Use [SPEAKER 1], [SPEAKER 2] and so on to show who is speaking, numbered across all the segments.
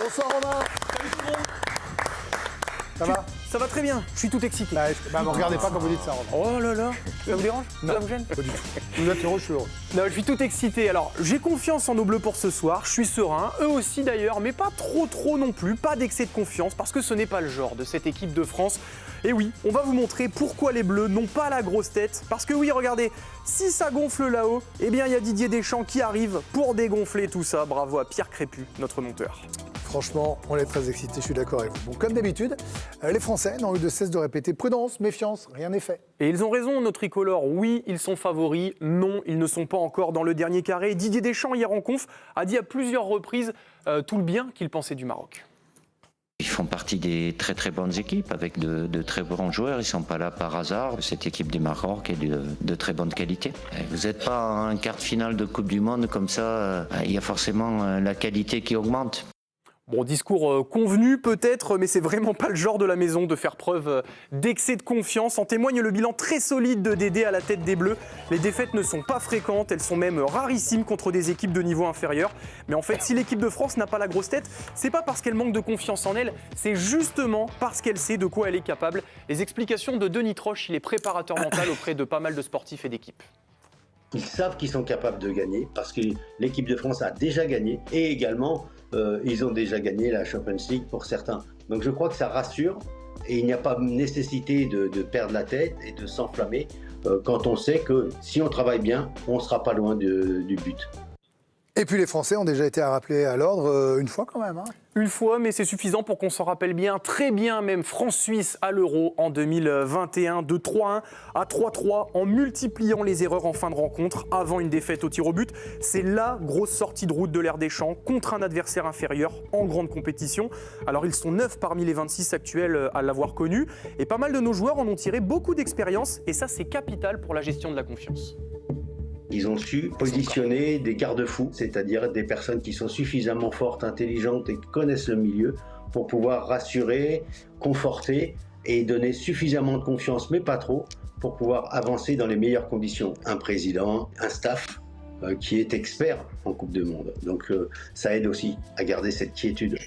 [SPEAKER 1] Bonsoir Romain.
[SPEAKER 2] Salut tout le monde.
[SPEAKER 1] Ça va?
[SPEAKER 2] Ça va très bien, je suis tout excité.
[SPEAKER 1] Bah, me regardez pas quand vous dites ça, Romain.
[SPEAKER 2] Oh là là, ça vous dérange?
[SPEAKER 1] Non,
[SPEAKER 2] Ça vous gêne?
[SPEAKER 1] pas du tout. Vous êtes heureux, je suis heureux.
[SPEAKER 2] Non, je suis tout excité. Alors, j'ai confiance en nos Bleus pour ce soir, je suis serein, eux aussi d'ailleurs, mais pas trop non plus, pas d'excès de confiance, parce que ce n'est pas le genre de cette équipe de France. Et oui, on va vous montrer pourquoi les Bleus n'ont pas la grosse tête. Parce que oui, regardez, si ça gonfle là-haut, eh bien il y a Didier Deschamps qui arrive pour dégonfler tout ça. Bravo à Pierre Crépu, notre monteur.
[SPEAKER 1] Franchement, on est très excités, je suis d'accord avec vous. Bon, comme d'habitude, les Français n'ont eu de cesse de répéter prudence, méfiance, rien n'est fait.
[SPEAKER 2] Et ils ont raison, nos tricolores. Oui, ils sont favoris. Non, ils ne sont pas encore dans le dernier carré. Didier Deschamps, hier en conf, a dit à plusieurs reprises tout le bien qu'il pensait du Maroc.
[SPEAKER 3] Ils font partie des très bonnes équipes avec de très bons joueurs. Ils ne sont pas là par hasard. Cette équipe du Maroc est de très bonne qualité. Vous n'êtes pas en quart de finale de Coupe du Monde comme ça. Il y a forcément la qualité qui augmente.
[SPEAKER 2] Bon, discours convenu peut-être, mais c'est vraiment pas le genre de la maison de faire preuve d'excès de confiance. En témoigne le bilan très solide de Dédé à la tête des Bleus. Les défaites ne sont pas fréquentes, elles sont même rarissimes contre des équipes de niveau inférieur. Mais en fait, si l'équipe de France n'a pas la grosse tête, c'est pas parce qu'elle manque de confiance en elle, c'est justement parce qu'elle sait de quoi elle est capable. Les explications de Denis Troche, il est préparateur mental auprès de pas mal de sportifs et d'équipes.
[SPEAKER 4] Ils savent qu'ils sont capables de gagner parce que l'équipe de France a déjà gagné et également ils ont déjà gagné la Champions League pour certains. Donc je crois que ça rassure et il n'y a pas nécessité de perdre la tête et de s'enflammer quand on sait que si on travaille bien, on ne sera pas loin du but.
[SPEAKER 1] Et puis les Français ont déjà été rappelés à l'ordre une fois quand même. Hein.
[SPEAKER 2] Une fois, mais c'est suffisant pour qu'on s'en rappelle bien, très bien même, France-Suisse à l'Euro en 2021, de 3-1 à 3-3, en multipliant les erreurs en fin de rencontre avant une défaite au tir au but. C'est la grosse sortie de route de l'ère Deschamps contre un adversaire inférieur en grande compétition. Alors ils sont 9 parmi les 26 actuels à l'avoir connu, et pas mal de nos joueurs en ont tiré beaucoup d'expérience, et ça c'est capital pour la gestion de la confiance.
[SPEAKER 4] Ils ont su positionner des garde-fous, c'est-à-dire des personnes qui sont suffisamment fortes, intelligentes et qui connaissent le milieu pour pouvoir rassurer, conforter et donner suffisamment de confiance, mais pas trop, pour pouvoir avancer dans les meilleures conditions. Un président, un staff qui est expert en Coupe du Monde. Donc ça aide aussi à garder cette quiétude.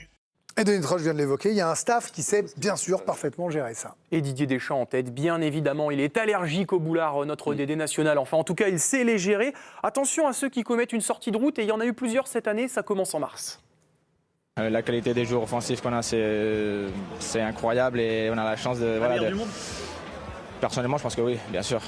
[SPEAKER 1] Et Denis Troche vient de l'évoquer, il y a un staff qui sait bien sûr parfaitement gérer ça.
[SPEAKER 2] Et Didier Deschamps en tête, bien évidemment, il est allergique au boulard, notre Dédé national. Enfin, en tout cas, il sait les gérer. Attention à ceux qui commettent une sortie de route, et il y en a eu plusieurs cette année, ça commence en mars.
[SPEAKER 5] La qualité des joueurs offensifs qu'on a, c'est incroyable et on a la chance de... Personnellement, je pense que oui, bien sûr.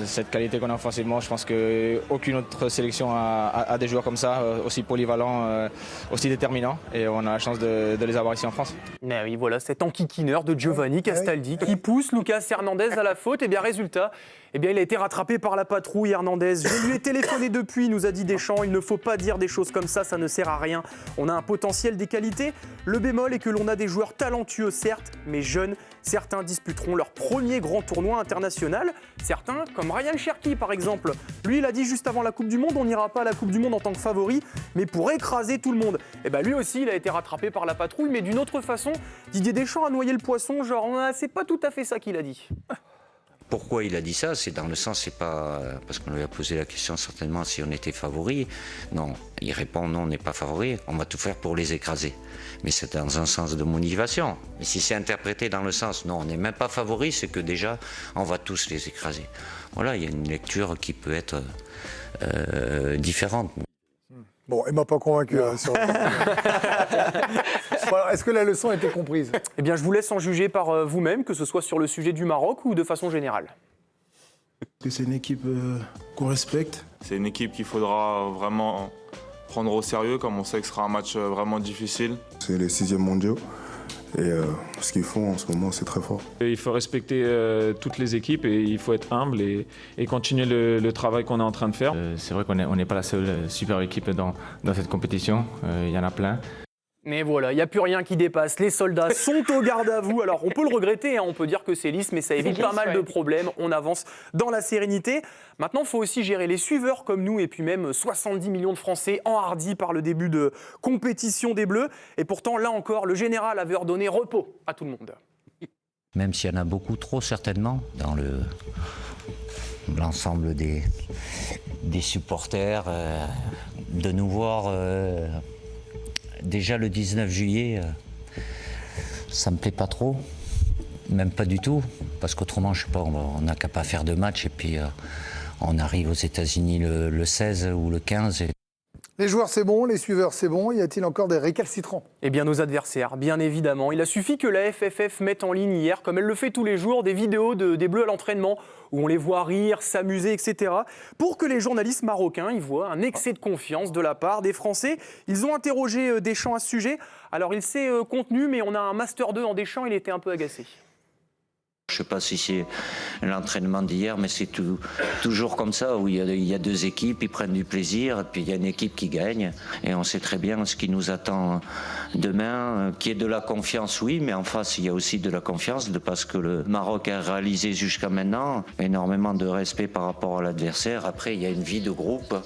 [SPEAKER 5] Cette qualité qu'on a offensivement, je pense qu'aucune autre sélection a des joueurs comme ça, aussi polyvalents, aussi déterminants. Et on a la chance de les avoir ici en France.
[SPEAKER 2] Mais oui, voilà, cet enquiquineur de Giovanni Castaldi qui pousse Lucas Hernandez à la faute. Et bien, résultat, il a été rattrapé par la patrouille Hernandez. Je lui ai téléphoné depuis, nous a dit Deschamps. Il ne faut pas dire des choses comme ça ne sert à rien. On a un potentiel, des qualités. Le bémol est que l'on a des joueurs talentueux, certes, mais jeunes. Certains disputeront leur premier grand tournoi international. Certains, comme Ryan Cherki par exemple. Lui, il a dit juste avant la Coupe du Monde, on n'ira pas à la Coupe du Monde en tant que favori, mais pour écraser tout le monde. Et bien lui aussi, il a été rattrapé par la patrouille, mais d'une autre façon. Didier Deschamps a noyé le poisson, genre, c'est pas tout à fait ça qu'il a dit.
[SPEAKER 3] Pourquoi il a dit ça? C'est dans le sens, c'est pas parce qu'on lui a posé la question certainement si on était favori. Non, il répond non, on n'est pas favori, on va tout faire pour les écraser. Mais c'est dans un sens de motivation. Mais si c'est interprété dans le sens non, on n'est même pas favori, c'est que déjà on va tous les écraser. Voilà, il y a une lecture qui peut être différente.
[SPEAKER 1] Bon, il ne m'a pas convaincu. Sur... Alors, est-ce que la leçon a été comprise?
[SPEAKER 2] Eh bien, je vous laisse en juger par vous-même, que ce soit sur le sujet du Maroc ou de façon générale.
[SPEAKER 6] C'est une équipe qu'on respecte.
[SPEAKER 7] C'est une équipe qu'il faudra vraiment prendre au sérieux, comme on sait que ce sera un match vraiment difficile.
[SPEAKER 6] C'est les 6e mondiaux. Et ce qu'ils font en ce moment, c'est très fort.
[SPEAKER 8] Il faut respecter toutes les équipes et il faut être humble et continuer le travail qu'on est en train de faire.
[SPEAKER 5] C'est vrai qu'on n'est pas la seule super équipe dans cette compétition, il y en a plein.
[SPEAKER 2] Mais voilà, il n'y a plus rien qui dépasse. Les soldats sont au garde à vous. Alors, on peut le regretter, on peut dire que c'est lisse, mais ça évite pas mal de problèmes. On avance dans la sérénité. Maintenant, il faut aussi gérer les suiveurs comme nous et puis même 70 millions de Français enhardis par le début de compétition des Bleus. Et pourtant, là encore, le général avait ordonné repos à tout le monde.
[SPEAKER 3] Même s'il y en a beaucoup trop certainement dans l'ensemble des supporters, de nous voir déjà le 19 juillet, ça me plaît pas trop, même pas du tout, parce qu'autrement, je sais pas, on n'a qu'à pas faire de match et puis on arrive aux États-Unis le 16 ou le 15.
[SPEAKER 1] Les joueurs, c'est bon, les suiveurs, c'est bon. Y a-t-il encore des récalcitrants?
[SPEAKER 2] Eh bien, nos adversaires, bien évidemment. Il a suffi que la FFF mette en ligne hier, comme elle le fait tous les jours, des vidéos des Bleus à l'entraînement, où on les voit rire, s'amuser, etc., pour que les journalistes marocains y voient un excès de confiance de la part des Français. Ils ont interrogé Deschamps à ce sujet. Alors, il s'est contenu, mais on a un Master 2 en Deschamps, il était un peu agacé.
[SPEAKER 3] Je ne sais pas si c'est l'entraînement d'hier, mais c'est toujours comme ça, où il y a deux équipes, ils prennent du plaisir, et puis il y a une équipe qui gagne. Et on sait très bien ce qui nous attend demain, qui est de la confiance, oui, mais en face, il y a aussi de la confiance, parce que le Maroc a réalisé jusqu'à maintenant énormément de respect par rapport à l'adversaire. Après, il y a une vie de groupe.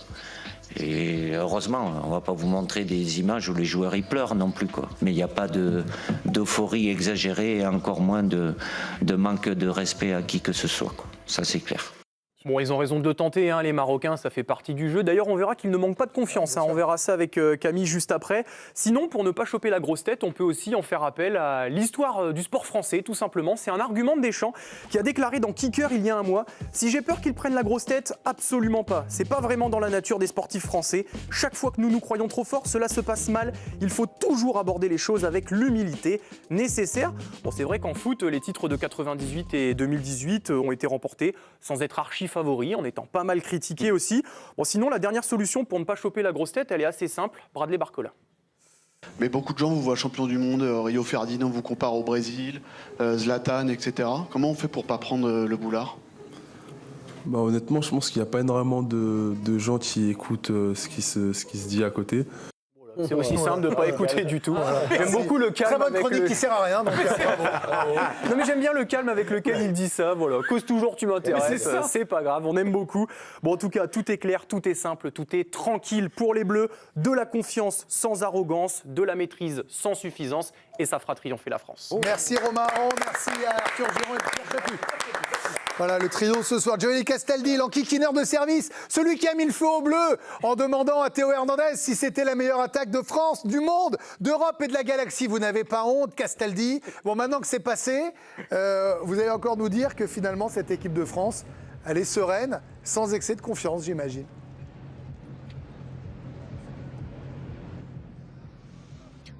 [SPEAKER 3] Et heureusement, on ne va pas vous montrer des images où les joueurs y pleurent non plus, quoi. Mais il n'y a pas d'euphorie exagérée et encore moins de manque de respect à qui que ce soit, quoi. Ça, c'est clair.
[SPEAKER 2] Bon, ils ont raison de tenter, hein, les Marocains, ça fait partie du jeu. D'ailleurs, on verra qu'ils ne manquent pas de confiance. On verra ça avec Camille juste après. Sinon, pour ne pas choper la grosse tête, on peut aussi en faire appel à l'histoire du sport français, tout simplement. C'est un argument de Deschamps qui a déclaré dans Kicker il y a un mois « Si j'ai peur qu'ils prennent la grosse tête, absolument pas. C'est pas vraiment dans la nature des sportifs français. Chaque fois que nous nous croyons trop forts, cela se passe mal. Il faut toujours aborder les choses avec l'humilité nécessaire. » Bon, c'est vrai qu'en foot, les titres de 98 et 2018 ont été remportés sans être archi favoris, en étant pas mal critiqués aussi. Bon, sinon, la dernière solution pour ne pas choper la grosse tête, elle est assez simple. Bradley Barcola.
[SPEAKER 9] Mais beaucoup de gens vous voient champion du monde, Rio Ferdinand vous compare au Brésil, Zlatan, etc. Comment on fait pour pas prendre le boulard?
[SPEAKER 6] Bah, honnêtement, je pense qu'il n'y a pas énormément de gens qui écoutent ce qui se dit à côté.
[SPEAKER 2] C'est aussi simple de ne pas écouter du tout. J'aime beaucoup le calme.
[SPEAKER 1] Très bonne chronique qui sert à rien. Donc,
[SPEAKER 2] non mais j'aime bien le calme avec lequel il dit ça. Voilà, cause toujours tu m'intéresses. C'est pas grave, on aime beaucoup. Bon, en tout cas, tout est clair, tout est simple, tout est tranquille pour les Bleus. De la confiance sans arrogance, de la maîtrise sans suffisance, et ça fera triompher la France.
[SPEAKER 1] Merci Romain Aron, merci à Arthur Giron et Pierre Chaput. Voilà le trio ce soir. Giovanni Castaldi, l'enquiquineur de service, celui qui a mis le feu au bleu en demandant à Théo Hernandez si c'était la meilleure attaque de France, du monde, d'Europe et de la galaxie. Vous n'avez pas honte, Castaldi. Bon, maintenant que c'est passé, vous allez encore nous dire que finalement cette équipe de France, elle est sereine, sans excès de confiance, j'imagine.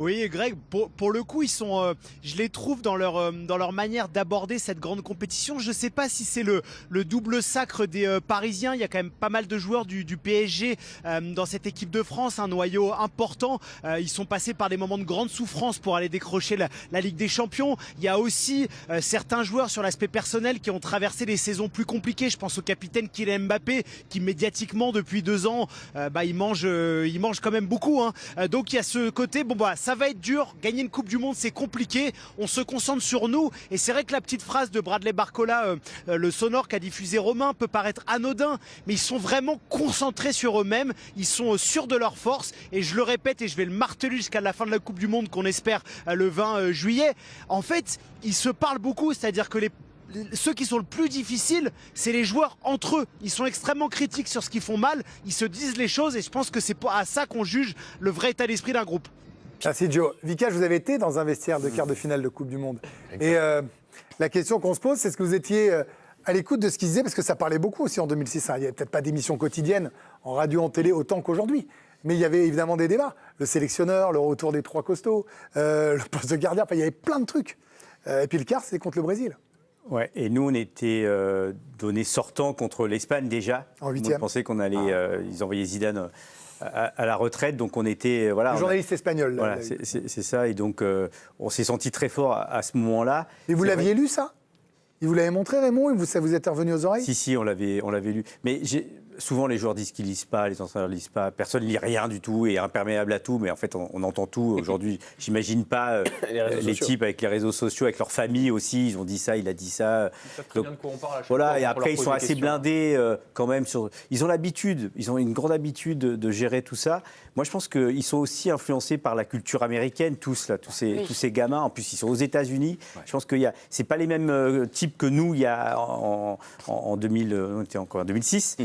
[SPEAKER 10] Oui, Greg, pour le coup, ils sont, je les trouve dans leur manière d'aborder cette grande compétition. Je ne sais pas si c'est le double sacre des Parisiens. Il y a quand même pas mal de joueurs du PSG dans cette équipe de France, un noyau important. Ils sont passés par des moments de grande souffrance pour aller décrocher la Ligue des Champions. Il y a aussi certains joueurs sur l'aspect personnel qui ont traversé des saisons plus compliquées. Je pense au capitaine Kylian Mbappé qui médiatiquement depuis 2 ans, il mange quand même beaucoup, hein. Donc il y a ce côté, bon bah ça va être dur, gagner une Coupe du Monde c'est compliqué, on se concentre sur nous, et c'est vrai que la petite phrase de Bradley Barcola, le sonore qu'a diffusé Romain, peut paraître anodin, mais ils sont vraiment concentrés sur eux-mêmes, ils sont sûrs de leur force, et je le répète et je vais le marteler jusqu'à la fin de la Coupe du Monde qu'on espère le 20 juillet, en fait ils se parlent beaucoup, c'est-à-dire que ceux qui sont le plus difficiles, c'est les joueurs entre eux. Ils sont extrêmement critiques sur ce qu'ils font mal, ils se disent les choses, et je pense que c'est à ça qu'on juge le vrai état d'esprit d'un groupe.
[SPEAKER 1] Merci Joe. Vika, vous avez été dans un vestiaire de quart de finale de Coupe du Monde. Et la question qu'on se pose, c'est est-ce que vous étiez à l'écoute de ce qu'ils disaient, parce que ça parlait beaucoup aussi en 2006. Il n'y avait peut-être pas d'émissions quotidiennes en radio, en télé, autant qu'aujourd'hui. Mais il y avait évidemment des débats. Le sélectionneur, le retour des 3 costauds, le poste de gardien, il y avait plein de trucs. Et puis le quart, c'était contre le Brésil.
[SPEAKER 11] Ouais, et nous, on était donnés sortants contre l'Espagne déjà.
[SPEAKER 1] En 8e.
[SPEAKER 11] On pensait qu'on allait... ils envoyaient Zidane à la retraite, donc on était... Voilà,
[SPEAKER 1] le journaliste espagnol.
[SPEAKER 11] Voilà, c'est ça, et donc on s'est senti très fort à ce moment-là.
[SPEAKER 1] Et vous l'aviez lu, ça? Il vous l'avait montré, Raymond? Ça vous est revenu aux oreilles?
[SPEAKER 11] Si, on l'avait lu. Mais souvent, les joueurs disent qu'ils lisent pas, les entraîneurs ne lisent pas. Personne ne lit rien du tout et est imperméable à tout. Mais en fait, on entend tout. Aujourd'hui, j'imagine pas les types avec les réseaux sociaux, avec leur famille aussi. Ils ont dit ça, il a dit ça.
[SPEAKER 2] Donc, bien de quoi on parle à chaque
[SPEAKER 11] voilà,
[SPEAKER 2] fois,
[SPEAKER 11] et après, ils sont assez blindés quand même. Ils ont l'habitude, ils ont une grande habitude de gérer tout ça. Moi, je pense qu'ils sont aussi influencés par la culture américaine, tous ces gamins. En plus, ils sont aux États-Unis. Ouais. Je pense que c'est pas les mêmes types que nous, il y a en 2000, on était encore en 2006.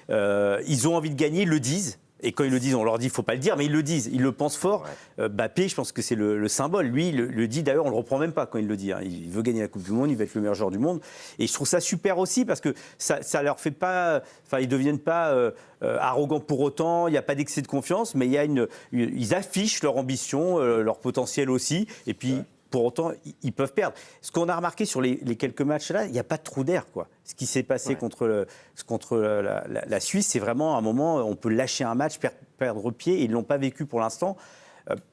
[SPEAKER 11] Ils ont envie de gagner, ils le disent. Et quand ils le disent, on leur dit, il ne faut pas le dire, mais ils le disent, ils le pensent fort. Mbappé, je pense que c'est le symbole. Lui, il le dit, d'ailleurs, on ne le reprend même pas quand il le dit. Hein. Il veut gagner la Coupe du Monde, il va être le meilleur joueur du monde. Et je trouve ça super aussi, parce que ça leur fait pas... Enfin, ils ne deviennent pas arrogants pour autant, il n'y a pas d'excès de confiance, mais il y a ils affichent leur ambition, leur potentiel aussi. Et puis... Pour autant, ils peuvent perdre. Ce qu'on a remarqué sur les quelques matchs là, il n'y a pas de trou d'air, quoi. Ce qui s'est passé contre la Suisse, c'est vraiment un moment où on peut lâcher un match, perdre pied, et ils ne l'ont pas vécu pour l'instant.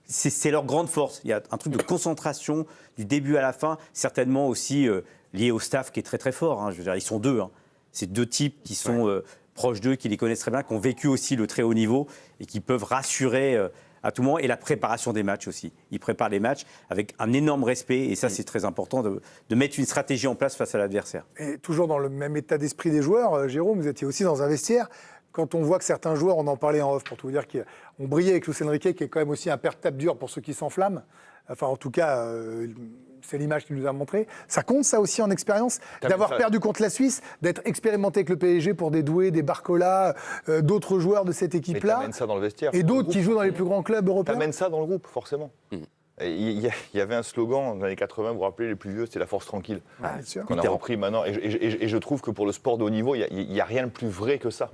[SPEAKER 11] C'est leur grande force. Il y a un truc de concentration du début à la fin, certainement aussi lié au staff qui est très très fort. Hein. Je veux dire, ils sont deux. Hein. C'est deux types qui sont proches d'eux, qui les connaissent très bien, qui ont vécu aussi le très haut niveau et qui peuvent rassurer à tout moment, et la préparation des matchs aussi. Ils préparent les matchs avec un énorme respect, et ça, c'est très important de mettre une stratégie en place face à l'adversaire.
[SPEAKER 1] Et toujours dans le même état d'esprit des joueurs, Jérôme, vous étiez aussi dans un vestiaire. Quand on voit que certains joueurs, on en parlait en off, pour tout vous dire, ont brillé avec Luis Enrique, qui est quand même aussi un père tape dur pour ceux qui s'enflamment. Enfin, en tout cas, c'est l'image qu'il nous a montrée. Ça compte, ça aussi, en expérience, d'avoir perdu contre la Suisse, d'être expérimenté avec le PSG pour des Doué, des Barcola, d'autres joueurs de cette équipe-là.
[SPEAKER 12] Mais ça dans le vestiaire.
[SPEAKER 1] Et d'autres qui jouent dans les plus grands clubs européens.
[SPEAKER 12] T'amènes ça dans le groupe, forcément. Il y avait un slogan dans les années 80, vous vous rappelez, les plus vieux, c'était la force tranquille. Qu'on a repris maintenant. Et je trouve que pour le sport de haut niveau, il n'y a rien de plus vrai que ça.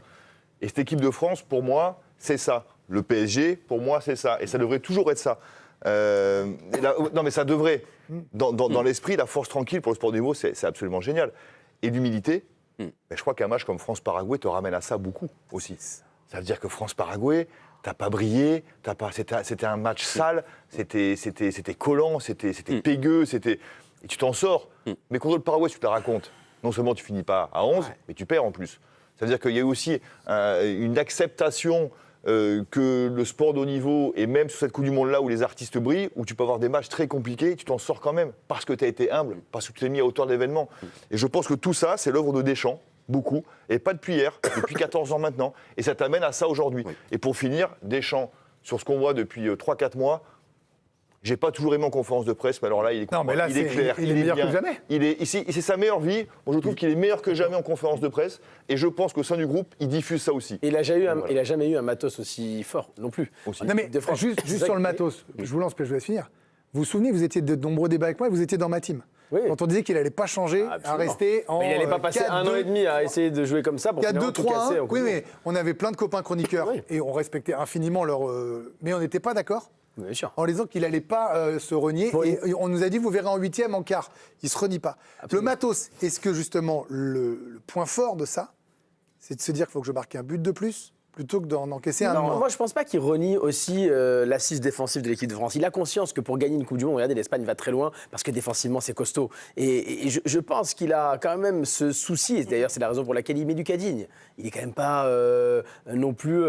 [SPEAKER 12] Et cette équipe de France, pour moi, c'est ça. Le PSG, pour moi, c'est ça. Et ça devrait toujours être ça. Non, mais ça devrait. Dans l'esprit, la force tranquille pour le sport de haut niveau, c'est absolument génial. Et l'humilité, je crois qu'un match comme France-Paraguay te ramène à ça beaucoup aussi. Ça veut dire que France-Paraguay, t'as pas brillé, c'était un match sale, c'était collant, c'était pégueux, et tu t'en sors. Mais contre le Paraguay, tu te la racontes. Non seulement tu finis pas à 11, mais tu perds en plus. Ça veut dire qu'il y a aussi une acceptation que le sport de haut niveau, et même sur cette Coupe du Monde-là où les artistes brillent, où tu peux avoir des matchs très compliqués, tu t'en sors quand même, parce que tu as été humble, parce que tu t'es mis à hauteur de l'événement. Et je pense que tout ça, c'est l'œuvre de Deschamps, beaucoup, et pas depuis hier, depuis 14 ans maintenant, et ça t'amène à ça aujourd'hui. Et pour finir, Deschamps, sur ce qu'on voit depuis 3-4 mois, j'ai pas toujours aimé en conférence de presse, mais alors là, il est clair,
[SPEAKER 1] il est meilleur que jamais.
[SPEAKER 12] C'est sa meilleure vie. Moi, je trouve qu'il est meilleur que jamais en conférence de presse, et je pense qu'au sein du groupe, il diffuse ça aussi.
[SPEAKER 13] Et il a jamais eu un matos aussi fort non plus.
[SPEAKER 1] Non mais juste sur le matos, je vous lance, puis je vais finir. Vous vous souvenez, vous étiez de nombreux débats avec moi, et vous étiez dans ma team.
[SPEAKER 13] Oui.
[SPEAKER 1] Quand on disait qu'il n'allait pas changer, à rester en.
[SPEAKER 13] Mais il n'allait pas passer 1 an et demi à essayer de jouer comme ça pour finalement tout casser.
[SPEAKER 1] Oui, mais on avait plein de copains chroniqueurs et on respectait infiniment leur. Mais on n'était pas d'accord.
[SPEAKER 13] Bien sûr.
[SPEAKER 1] En disant qu'il n'allait pas se renier. Et on nous a dit, vous verrez en 8e, en quart. Il ne se renie pas. Absolument. Le matos, est-ce que justement, le point fort de ça, c'est de se dire qu'il faut que je marque un but de plus plutôt que d'en encaisser un de moins?
[SPEAKER 13] Moi, je ne pense pas qu'il renie aussi l'assise défensive de l'équipe de France. Il a conscience que pour gagner une Coupe du Monde, regardez, l'Espagne va très loin parce que défensivement, c'est costaud. Et je pense qu'il a quand même ce souci. Et d'ailleurs, c'est la raison pour laquelle il met du Cadigne. Il n'est quand même pas non plus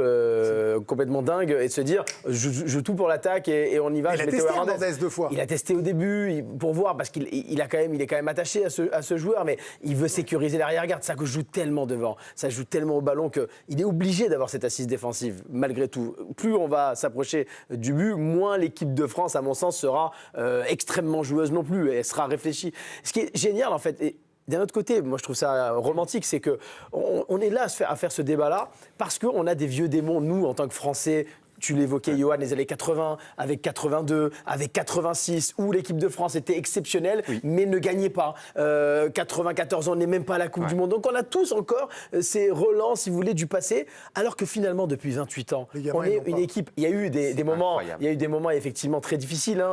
[SPEAKER 13] complètement dingue et de se dire je joue tout pour l'attaque et on y va.
[SPEAKER 1] Il a testé Hernandez 2 fois.
[SPEAKER 13] Il a testé au début pour voir parce qu'il est quand même attaché à ce joueur, mais il veut sécuriser l'arrière-garde. Ça joue tellement devant, ça joue tellement au ballon qu'il est obligé d'avoir cette assise défensive malgré tout. Plus on va s'approcher du but, moins l'équipe de France, à mon sens, sera extrêmement joueuse non plus. Elle sera réfléchie. Ce qui est génial en fait. Et d'un autre côté, moi je trouve ça romantique, c'est qu'on est là à faire ce débat-là parce qu'on a des vieux démons, nous, en tant que Français. Tu l'évoquais, Johan, les années 80, avec 82, avec 86, où l'équipe de France était exceptionnelle, mais ne gagnait pas. 94, on n'est même pas à la Coupe du Monde. Donc on a tous encore ces relents, si vous voulez, du passé, alors que finalement, depuis 28 ans, on est une équipe. Il y a eu des moments effectivement très difficiles,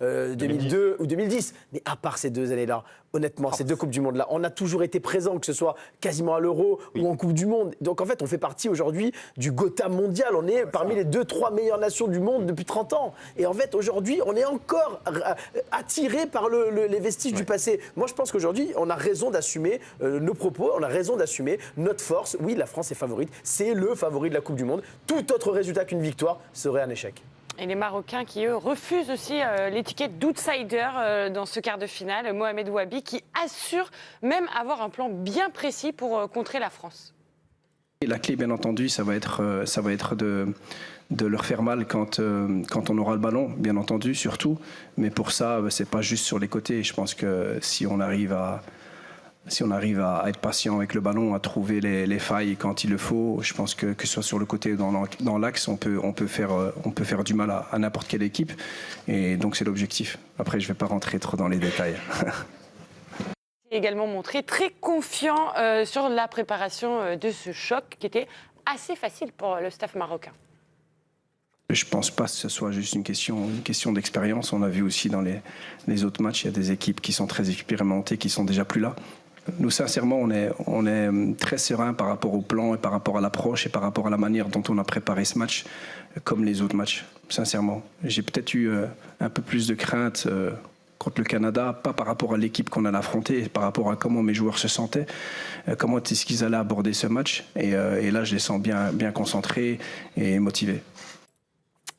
[SPEAKER 13] 2002 ou 2010. Mais à part ces 2 années-là, honnêtement, ces 2 Coupes du Monde-là, on a toujours été présent, que ce soit quasiment à l'Euro ou en Coupe du Monde. Donc en fait, on fait partie aujourd'hui du Gotham mondial. On est parmi les 2-3 meilleures nations du monde depuis 30 ans. Et en fait, aujourd'hui, on est encore attiré par les vestiges du passé. Moi, je pense qu'aujourd'hui, on a raison d'assumer nos propos, on a raison d'assumer notre force. Oui, la France est favorite. C'est le favori de la Coupe du Monde. Tout autre résultat qu'une victoire serait un échec.
[SPEAKER 14] Et les Marocains qui, eux, refusent aussi l'étiquette d'outsider dans ce quart de finale. Mohamed Ouabi qui assure même avoir un plan bien précis pour contrer la France.
[SPEAKER 15] La clé, bien entendu, ça va être de leur faire mal quand on aura le ballon, bien entendu, surtout. Mais pour ça, c'est pas juste sur les côtés. Je pense que si on arrive Si on arrive à être patient avec le ballon, à trouver les failles quand il le faut, je pense que ce soit sur le côté ou dans l'axe, on peut faire du mal à n'importe quelle équipe. Et donc c'est l'objectif. Après, je ne vais pas rentrer trop dans les détails.
[SPEAKER 14] Également montré très confiant sur la préparation de ce choc qui était assez facile pour le staff marocain.
[SPEAKER 15] Je ne pense pas que ce soit juste une question d'expérience. On a vu aussi dans les autres matchs, il y a des équipes qui sont très expérimentées, qui sont déjà plus là. Nous, sincèrement, on est très serein par rapport au plan et par rapport à l'approche et par rapport à la manière dont on a préparé ce match, comme les autres matchs, sincèrement. J'ai peut-être eu un peu plus de crainte contre le Canada, pas par rapport à l'équipe qu'on allait affronter, par rapport à comment mes joueurs se sentaient, comment est-ce qu'ils allaient aborder ce match. Et là, je les sens bien concentrés et motivés.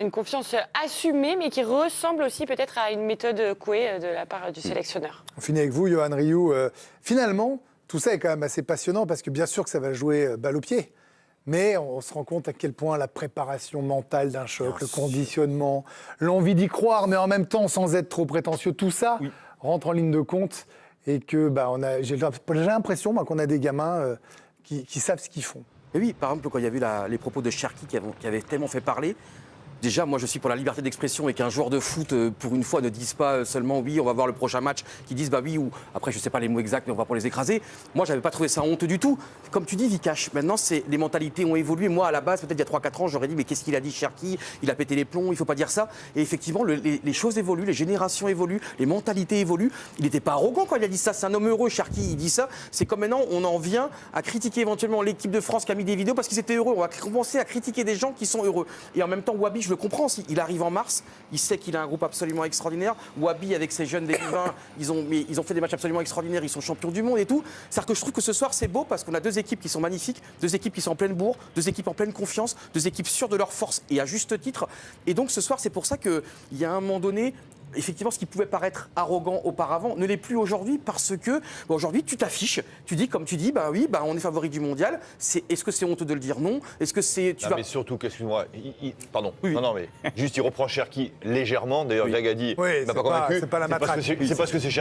[SPEAKER 14] Une confiance assumée, mais qui ressemble aussi peut-être à une méthode Coué de la part du sélectionneur.
[SPEAKER 1] On finit avec vous, Yohan Rioux. Finalement, tout ça est quand même assez passionnant parce que bien sûr que ça va jouer balle au pied. Mais on se rend compte à quel point la préparation mentale d'un choc, le conditionnement, l'envie d'y croire, mais en même temps sans être trop prétentieux, tout ça rentre en ligne de compte. Et que j'ai l'impression qu'on a des gamins qui savent ce qu'ils font.
[SPEAKER 16] Et oui, par exemple, quand il y a eu les propos de Cherki qui avaient tellement fait parler, déjà, moi, je suis pour la liberté d'expression et qu'un joueur de foot, pour une fois, ne dise pas seulement oui, on va voir le prochain match, qu'ils disent bah oui, ou après, je ne sais pas les mots exacts, mais on va pas les écraser. Moi, je n'avais pas trouvé ça honteux du tout. Comme tu dis, Vikash, maintenant, les mentalités ont évolué. Moi, à la base, peut-être il y a 3-4 ans, j'aurais dit mais qu'est-ce qu'il a dit, Cherki? Il a pété les plombs, il ne faut pas dire ça. Et effectivement, les choses évoluent, les générations évoluent, les mentalités évoluent. Il n'était pas arrogant quand il a dit ça. C'est un homme heureux, Cherki, il dit ça. C'est comme maintenant, on en vient à critiquer éventuellement l'équipe de France qui a mis des vidéos parce qu'ils étaient heureux. On va commencer à critiquer des gens qui sont heureux. Et en même temps, Wabi, je le comprends. Il arrive en mars, il sait qu'il a un groupe absolument extraordinaire. Wabi, avec ses jeunes des U20, ils ont fait des matchs absolument extraordinaires, ils sont champions du monde et tout. C'est-à-dire que je trouve que ce soir, c'est beau parce qu'on a deux équipes qui sont magnifiques, deux équipes qui sont en pleine bourre, deux équipes en pleine confiance, deux équipes sûres de leur force et à juste titre. Et donc ce soir, c'est pour ça qu'il y a un moment donné, effectivement, ce qui pouvait paraître arrogant auparavant ne l'est plus aujourd'hui parce que aujourd'hui, tu t'affiches, tu dis comme tu dis, bah oui, bah on est favori du mondial. Est-ce que c'est honteux de le dire? Non. Est-ce que c'est
[SPEAKER 12] mais surtout, excuse-moi, pardon. Oui. Non, mais juste il reprend Cherki légèrement. D'ailleurs, Greg a dit,
[SPEAKER 1] oui,
[SPEAKER 12] il m'a pas convaincu.
[SPEAKER 1] C'est pas la matraque.
[SPEAKER 12] C'est parce que c'est Cherki.